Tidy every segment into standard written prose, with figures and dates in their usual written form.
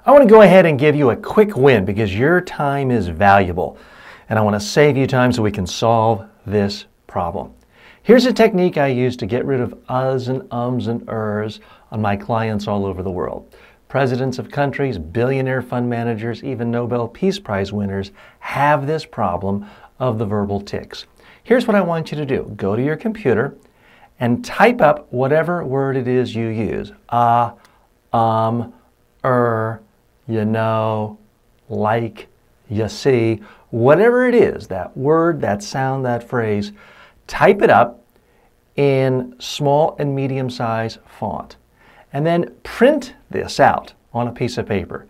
I want to go ahead and give you a quick win because your time is valuable. And I want to save you time so we can solve this problem. Here's a technique I use to get rid of uhs and ums and ers on my clients all over the world. Presidents of countries, billionaire fund managers, even Nobel Peace Prize winners have this problem of the verbal tics. Here's what I want you to do. Go to your computer and type up whatever word it is you use. You know, like, you see, whatever it is, that word, that sound, that phrase, type it up in small and medium-sized font. And then print this out on a piece of paper.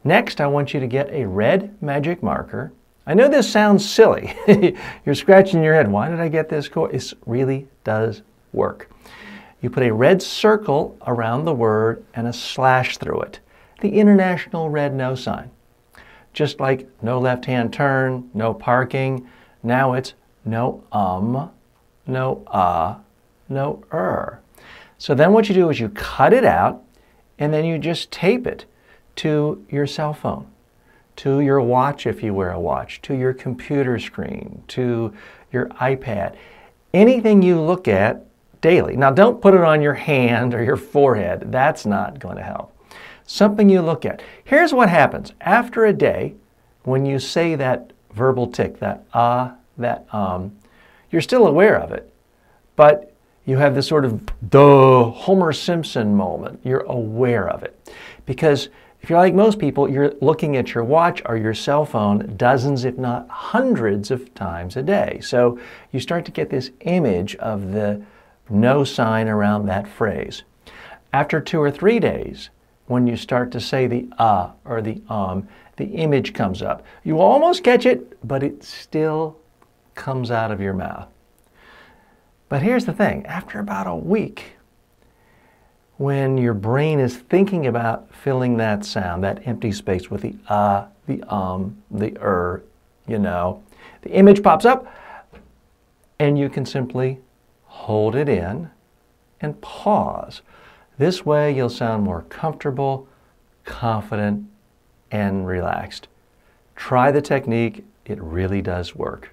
Next, I want you to get a red magic marker. I know this sounds silly. You're scratching your head. Why did I get this course? It really does work. You put a red circle around the word and a slash through it. The international red no sign. Just like no left-hand turn, no parking. Now it's no no no So then what you do is you cut it out and then you just tape it to your cell phone, to your watch if you wear a watch, to your computer screen, to your iPad. Anything you look at daily. Now don't put it on your hand or your forehead. That's not going to help. Something you look at. Here's what happens. After a day, when you say that verbal tic, that you're still aware of it, but you have this sort of Homer Simpson moment. You're aware of it. Because if you're like most people, you're looking at your watch or your cell phone dozens, if not hundreds of times a day. So you start to get this image of the no sign around that phrase. After 2 or 3 days, when you start to say the or the image comes up. You almost catch it, but it still comes out of your mouth. But here's the thing, after about a week, when your brain is thinking about filling that sound, that empty space with the the you know, the image pops up and you can simply hold it in and pause. This way you'll sound more comfortable, confident, and relaxed. Try the technique, it really does work.